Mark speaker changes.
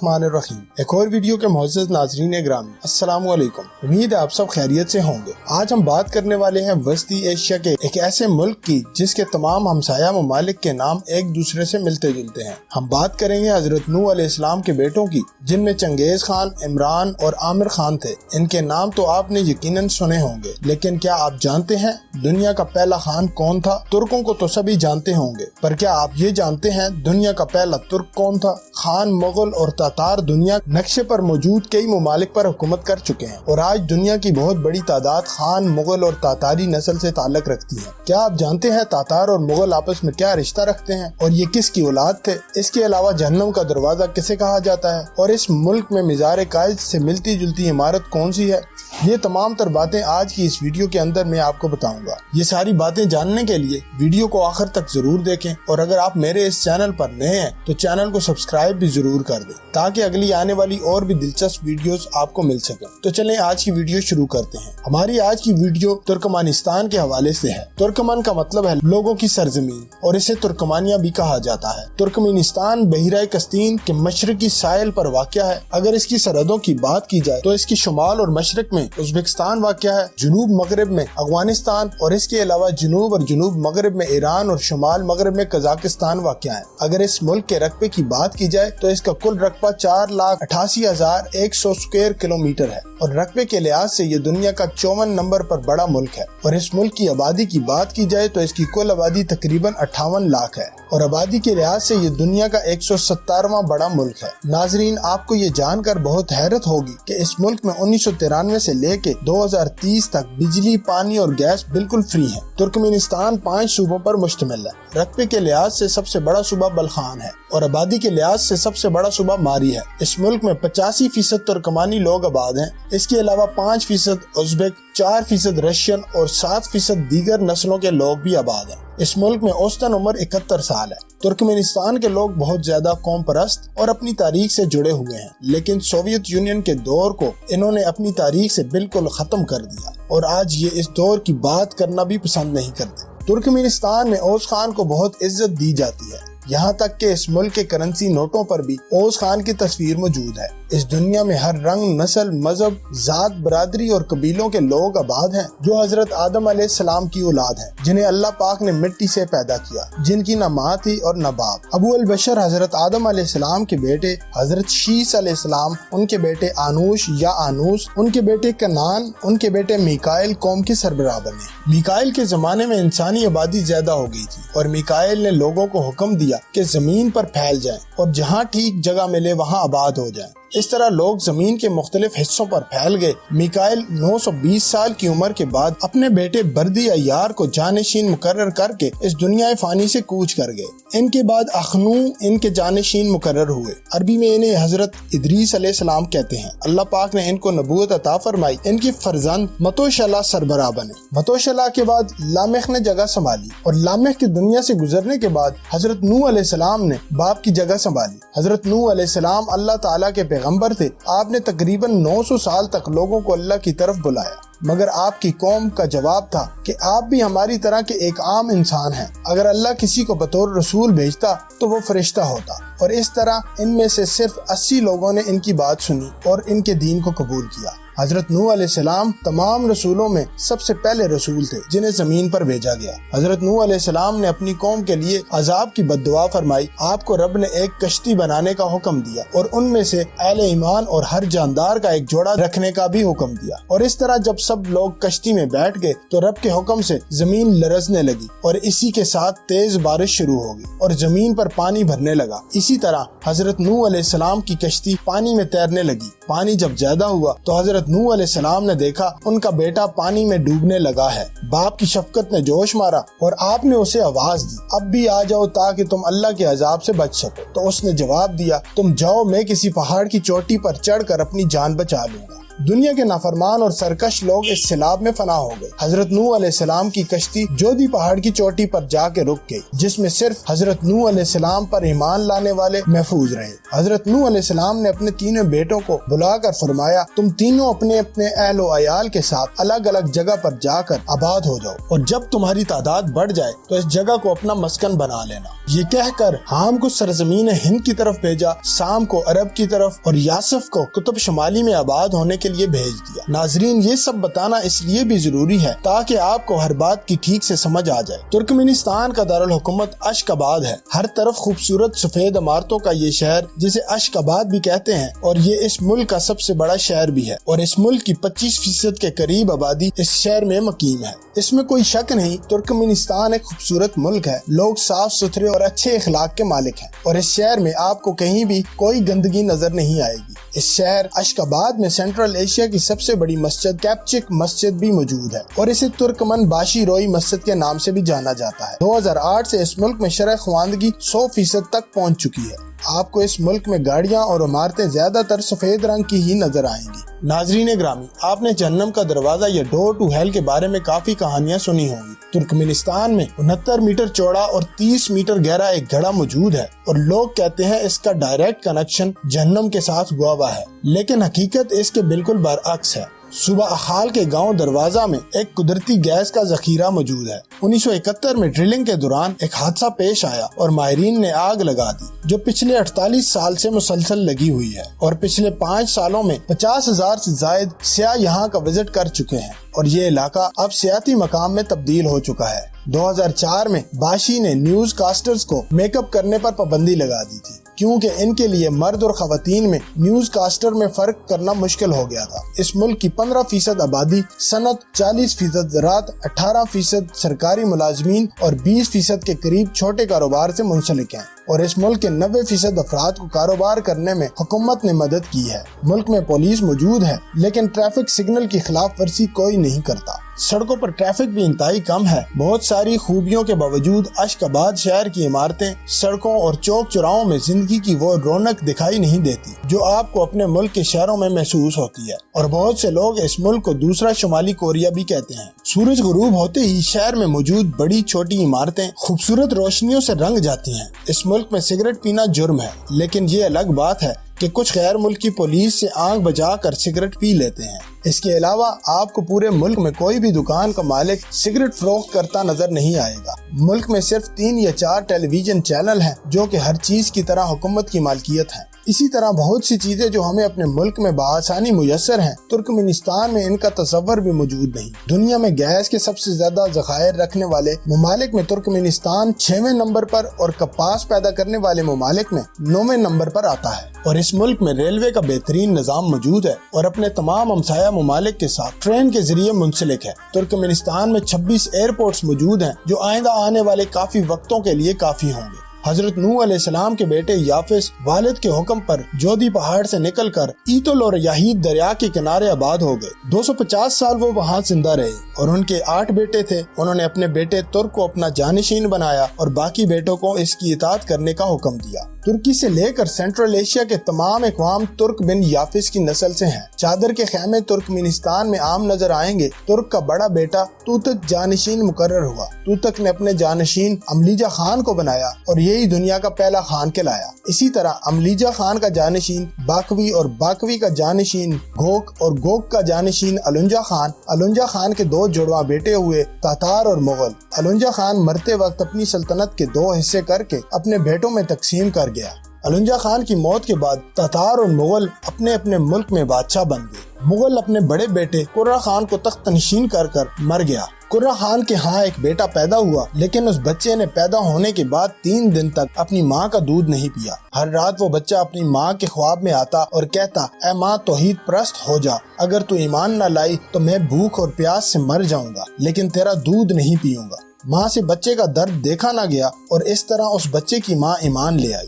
Speaker 1: الرحمن الرحیم۔ ایک اور ویڈیو کے معزز ناظرین گرامی، السلام علیکم۔ امید ہے آپ سب خیریت سے ہوں گے۔ آج ہم بات کرنے والے ہیں وسطی ایشیا کے ایک ایسے ملک کی جس کے تمام ہمسایہ ممالک کے نام ایک دوسرے سے ملتے جلتے ہیں۔ ہم بات کریں گے حضرت نوح علیہ السلام کے بیٹوں کی، جن میں چنگیز خان، عمران اور عامر خان تھے۔ ان کے نام تو آپ نے یقیناً سنے ہوں گے، لیکن کیا آپ جانتے ہیں دنیا کا پہلا خان کون تھا؟ ترکوں کو تو سبھی جانتے ہوں گے، پر کیا آپ یہ جانتے ہیں دنیا کا پہلا ترک کون تھا؟ خان، مغل اور تاتار دنیا نقشے پر موجود کئی ممالک پر حکومت کر چکے ہیں، اور آج دنیا کی بہت بڑی تعداد خان، مغل اور تاتاری نسل سے تعلق رکھتی ہے۔ کیا آپ جانتے ہیں تاتار اور مغل آپس میں کیا رشتہ رکھتے ہیں اور یہ کس کی اولاد تھے؟ اس کے علاوہ جہنم کا دروازہ کسے کہا جاتا ہے، اور اس ملک میں مزار قائد سے ملتی جلتی عمارت کون سی ہے؟ یہ تمام تر باتیں آج کی اس ویڈیو کے اندر میں آپ کو بتاؤں گا۔ یہ ساری باتیں جاننے کے لیے ویڈیو کو آخر تک ضرور دیکھیں، اور اگر آپ میرے اس چینل پر نئے ہیں تو چینل کو سبسکرائب بھی ضرور کر دیں تاکہ اگلی آنے والی اور بھی دلچسپ ویڈیوز آپ کو مل سکیں۔ تو چلیں آج کی ویڈیو شروع کرتے ہیں۔ ہماری آج کی ویڈیو ترکمانستان کے حوالے سے ہے۔ ترکمان کا مطلب ہے لوگوں کی سرزمین، اور اسے ترکمانیہ بھی کہا جاتا ہے۔ ترکمانستان بحیرہ قزوین کے مشرقی ساحل پر واقع ہے۔ اگر اس کی سرحدوں کی بات کی جائے تو اس کی شمال اور مشرق میں ازبکستان واقع ہے، جنوب مغرب میں افغانستان، اور اس کے علاوہ جنوب اور جنوب مغرب میں ایران اور شمال مغرب میں قزاقستان واقع ہے۔ اگر اس ملک کے رقبے کی بات کی جائے تو اس کا کل رقبہ 4,88,100 اسکوائر کلومیٹر ہے، اور رقبے کے لحاظ سے یہ دنیا کا 54 نمبر پر بڑا ملک ہے۔ اور اس ملک کی آبادی کی بات کی جائے تو اس کی کل آبادی تقریباً 58 لاکھ ہے، اور آبادی کے لحاظ سے یہ دنیا کا 117واں بڑا ملک ہے۔ ناظرین، آپ کو یہ جان کر بہت حیرت ہوگی کہ اس ملک میں 1993 سے لے کے 2030 تک بجلی، پانی اور گیس بالکل فری ہے۔ ترکمانستان 5 صوبوں پر مشتمل ہے۔ رقبے کے لحاظ سے سب سے بڑا صوبہ بلخان ہے، اور آبادی کے لحاظ سے سب سے بڑا صوبہ ماری ہے۔ اس ملک میں 85% ترکمانی لوگ آباد ہیں۔ اس کے علاوہ 5% ازبک، 4% رشین اور 7% دیگر نسلوں کے لوگ بھی آباد ہیں۔ اس ملک میں اوسطاً عمر 71 سال ہے۔ ترکمانستان کے لوگ بہت زیادہ قوم پرست اور اپنی تاریخ سے جڑے ہوئے ہیں، لیکن سوویت یونین کے دور کو انہوں نے اپنی تاریخ سے بالکل ختم کر دیا، اور آج یہ اس دور کی بات کرنا بھی پسند نہیں کرتے۔ ترکمانستان میں اوس خان کو بہت عزت دی جاتی ہے، یہاں تک کہ اس ملک کے کرنسی نوٹوں پر بھی اوس خان کی تصویر موجود ہے۔ اس دنیا میں ہر رنگ، نسل، مذہب، ذات، برادری اور قبیلوں کے لوگ آباد ہیں جو حضرت آدم علیہ السلام کی اولاد ہیں، جنہیں اللہ پاک نے مٹی سے پیدا کیا، جن کی نہ ماں تھی اور نہ باپ۔ ابو البشر حضرت آدم علیہ السلام کے بیٹے حضرت شیس علیہ السلام، ان کے بیٹے آنوش یا آنوس، ان کے بیٹے کنان، ان کے بیٹے میکائل قوم کے سربراہ بنے۔ میکائل کے زمانے میں انسانی آبادی زیادہ ہو گئی تھی، اور میکائل نے لوگوں کو حکم دیا کہ زمین پر پھیل جائیں اور جہاں ٹھیک جگہ ملے وہاں آباد ہو جائیں۔ اس طرح لوگ زمین کے مختلف حصوں پر پھیل گئے۔ میکائل 920 سال کی عمر کے بعد اپنے بیٹے بردی ایار کو جانشین مقرر کر کے اس دنیا فانی سے کوچ کر گئے۔ ان کے بعد اخنو ان کے جانشین مقرر ہوئے۔ عربی میں انہیں حضرت ادریس علیہ السلام کہتے ہیں۔ اللہ پاک نے ان کو نبوت عطا فرمائی۔ ان کی فرزند متوشلہ سربراہ بنے۔ متوشلہ کے بعد لامخ نے جگہ سنبھالی، اور لامخ کی دنیا سے گزرنے کے بعد حضرت نوح علیہ السلام نے باپ کی جگہ سنبھالی۔ حضرت نوح علیہ السلام اللہ تعالیٰ کے پیغمبر تھے۔ آپ نے تقریباً 900 سال تک لوگوں کو اللہ کی طرف بلایا، مگر آپ کی قوم کا جواب تھا کہ آپ بھی ہماری طرح کے ایک عام انسان ہیں۔ اگر اللہ کسی کو بطور رسول بھیجتا تو وہ فرشتہ ہوتا، اور اس طرح ان میں سے صرف 80 لوگوں نے ان کی بات سنی اور ان کے دین کو قبول کیا۔ حضرت نوح علیہ السلام تمام رسولوں میں سب سے پہلے رسول تھے جنہیں زمین پر بھیجا گیا۔ حضرت نوح علیہ السلام نے اپنی قوم کے لیے عذاب کی بد دعا فرمائی۔ آپ کو رب نے ایک کشتی بنانے کا حکم دیا، اور ان میں سے اہل ایمان اور ہر جاندار کا ایک جوڑا رکھنے کا بھی حکم دیا۔ اور اس طرح جب سب لوگ کشتی میں بیٹھ گئے تو رب کے حکم سے زمین لرزنے لگی، اور اسی کے ساتھ تیز بارش شروع ہو گئی اور زمین پر پانی بھرنے لگا۔ اسی طرح حضرت نوح علیہ السلام کی کشتی پانی میں تیرنے لگی۔ پانی جب زیادہ ہوا تو حضرت نوح علیہ السلام نے دیکھا ان کا بیٹا پانی میں ڈوبنے لگا ہے۔ باپ کی شفقت نے جوش مارا اور آپ نے اسے آواز دی، اب بھی آ جاؤ تاکہ تم اللہ کے عذاب سے بچ سکو۔ تو اس نے جواب دیا، تم جاؤ، میں کسی پہاڑ کی چوٹی پر چڑھ کر اپنی جان بچا لوں گا۔ دنیا کے نافرمان اور سرکش لوگ اس سیلاب میں فنا ہو گئے۔ حضرت نوح علیہ السلام کی کشتی جودی پہاڑ کی چوٹی پر جا کے رک گئی، جس میں صرف حضرت نوح علیہ السلام پر ایمان لانے والے محفوظ رہے۔ حضرت نوح علیہ السلام نے اپنے تینوں بیٹوں کو بلا کر فرمایا، تم تینوں اپنے اپنے اہل و عیال کے ساتھ الگ الگ جگہ پر جا کر آباد ہو جاؤ، اور جب تمہاری تعداد بڑھ جائے تو اس جگہ کو اپنا مسکن بنا لینا۔ یہ کہہ کر حام کو سرزمین ہند کی طرف بھیجا، سام کو عرب کی طرف اور یاسف کو قطب شمالی میں آباد ہونے کے لیے بھیج دیا۔ ناظرین، یہ سب بتانا اس لیے بھی ضروری ہے تاکہ آپ کو ہر بات کی ٹھیک سے سمجھ آ جائے۔ ترکمانستان کا دارالحکومت اشک آباد ہے، ہر طرف خوبصورت سفید عمارتوں کا یہ شہر جسے اشک آباد بھی کہتے ہیں، اور یہ اس ملک کا سب سے بڑا شہر بھی ہے، اور اس ملک کی 25% کے قریب آبادی اس شہر میں مقیم ہے۔ اس میں کوئی شک نہیں، ترکمانستان ایک خوبصورت ملک ہے، لوگ صاف ستھرے اور اچھے اخلاق کے مالک ہیں، اور اس شہر میں آپ کو کہیں بھی کوئی گندگی نظر نہیں آئے گی۔ اس شہر اشک آباد میں سینٹرل ایشیا کی سب سے بڑی مسجد کیپچک مسجد بھی موجود ہے، اور اسے ترکمن باشی روئی مسجد کے نام سے بھی جانا جاتا ہے۔ 2008 سے اس ملک میں شرح خواندگی 100% تک پہنچ چکی ہے۔ آپ کو اس ملک میں گاڑیاں اور عمارتیں زیادہ تر سفید رنگ کی ہی نظر آئیں گی۔ ناظرین گرامی، آپ نے جہنم کا دروازہ یا ڈور ٹو ہیل کے بارے میں کافی کہانیاں سنی ہوں گی۔ ترکمانستان میں 69 میٹر چوڑا اور 30 میٹر گہرا ایک گڑھا موجود ہے، اور لوگ کہتے ہیں اس کا ڈائریکٹ کنیکشن جہنم کے ساتھ ہوا ہوا ہے، لیکن حقیقت اس کے بالکل برعکس ہے۔ صوبہ اخال کے گاؤں دروازہ میں ایک قدرتی گیس کا ذخیرہ موجود ہے۔ 1971 میں ڈرلنگ کے دوران ایک حادثہ پیش آیا اور ماہرین نے آگ لگا دی، جو پچھلے 48 سال سے مسلسل لگی ہوئی ہے، اور پچھلے 5 سالوں میں 50,000 سے زائد سیاح یہاں کا وزٹ کر چکے ہیں، اور یہ علاقہ اب سیاحتی مقام میں تبدیل ہو چکا ہے۔ 2004 میں باشی نے نیوز کاسٹرز کو میک اپ کرنے پر پابندی لگا دی تھی، کیونکہ ان کے لیے مرد اور خواتین میں نیوز کاسٹر میں فرق کرنا مشکل ہو گیا تھا۔ اس ملک کی 15% آبادی صنعت، 40% زراعت، 18% سرکاری ملازمین اور 20% کے قریب چھوٹے کاروبار سے منسلک ہیں، اور اس ملک کے 90% افراد کو کاروبار کرنے میں حکومت نے مدد کی ہے۔ ملک میں پولیس موجود ہے، لیکن ٹریفک سگنل کی خلاف ورزی کوئی نہیں کرتا۔ سڑکوں پر ٹریفک بھی انتہائی کم ہے۔ بہت ساری خوبیوں کے باوجود اشک آباد شہر کی عمارتیں، سڑکوں اور چوک چوراہوں میں زندگی کی وہ رونق دکھائی نہیں دیتی جو آپ کو اپنے ملک کے شہروں میں محسوس ہوتی ہے، اور بہت سے لوگ اس ملک کو دوسرا شمالی کوریا بھی کہتے ہیں۔ سورج غروب ہوتے ہی شہر میں موجود بڑی چھوٹی عمارتیں خوبصورت روشنیوں سے رنگ جاتی ہیں۔ اس ملک میں سگریٹ پینا جرم ہے، لیکن یہ الگ بات ہے کہ کچھ غیر ملکی پولیس سے آنکھ بجا کر سگریٹ پی لیتے ہیں۔ اس کے علاوہ آپ کو پورے ملک میں کوئی بھی دکان کا مالک سگریٹ فروخت کرتا نظر نہیں آئے گا۔ ملک میں صرف 3 یا 4 ٹیلی ویژن چینل ہیں جو کہ ہر چیز کی طرح حکومت کی مالکیت ہیں۔ اسی طرح بہت سی چیزیں جو ہمیں اپنے ملک میں بآسانی میسر ہیں، ترکمانستان میں ان کا تصور بھی موجود نہیں۔ دنیا میں گیس کے سب سے زیادہ ذخائر رکھنے والے ممالک میں ترکمانستان 6ویں نمبر پر اور کپاس پیدا کرنے والے ممالک میں 9ویں نمبر پر آتا ہے، اور اس ملک میں ریلوے کا بہترین نظام موجود ہے اور اپنے تمام ہمسایہ ممالک کے ساتھ ٹرین کے ذریعے منسلک ہے۔ ترکمانستان میں 26 ایئرپورٹس موجود ہیں جو آئندہ آنے والے کافی وقتوں کے لیے کافی ہوں گے۔ حضرت نوح علیہ السلام کے بیٹے یافس والد کے حکم پر جودی پہاڑ سے نکل کر ایتول اور یاہید دریا کے کنارے آباد ہو گئے۔ 250 سال وہ وہاں زندہ رہے، اور ان کے 8 بیٹے تھے۔ انہوں نے اپنے بیٹے ترک کو اپنا جانشین بنایا اور باقی بیٹوں کو اس کی اطاعت کرنے کا حکم دیا۔ ترکی سے لے کر سینٹرل ایشیا کے تمام اقوام ترک بن یافس کی نسل سے ہیں۔ چادر کے خیمے ترکمانستان میں عام نظر آئیں گے۔ ترک کا بڑا بیٹا توتک جانشین مقرر ہوا۔ توتک نے اپنے جانشین املیجا خان کو بنایا اور یہی دنیا کا پہلا خان کہلایا۔ اسی طرح املیجا خان کا جانشین باقوی اور باقوی کا جانشین گوک اور گوک کا جانشین الونجا خان۔ الونجا خان کے 2 جڑواں بیٹے ہوئے تاتار اور مغل۔ الونجا خان مرتے وقت اپنی سلطنت کے 2 حصے کر کے اپنے بیٹوں میں تقسیم کر گیا۔ الونجا خان کی موت کے بعد تاتار اور مغل اپنے اپنے ملک میں بادشاہ بن گئے۔ مغل اپنے بڑے بیٹے قرہ خان کو تخت نشین کر کر مر گیا۔ قرہ خان کے ہاں ایک بیٹا پیدا ہوا، لیکن اس بچے نے پیدا ہونے کے بعد 3 دن تک اپنی ماں کا دودھ نہیں پیا۔ ہر رات وہ بچہ اپنی ماں کے خواب میں آتا اور کہتا، اے ماں توحید پرست ہو جا، اگر تو ایمان نہ لائی تو میں بھوک اور پیاس سے مر جاؤں گا، لیکن تیرا دودھ نہیں پیوں گا۔ ماں سے بچے کا درد دیکھا نہ گیا، اور اس طرح اس بچے کی ماں ایمان لے آئی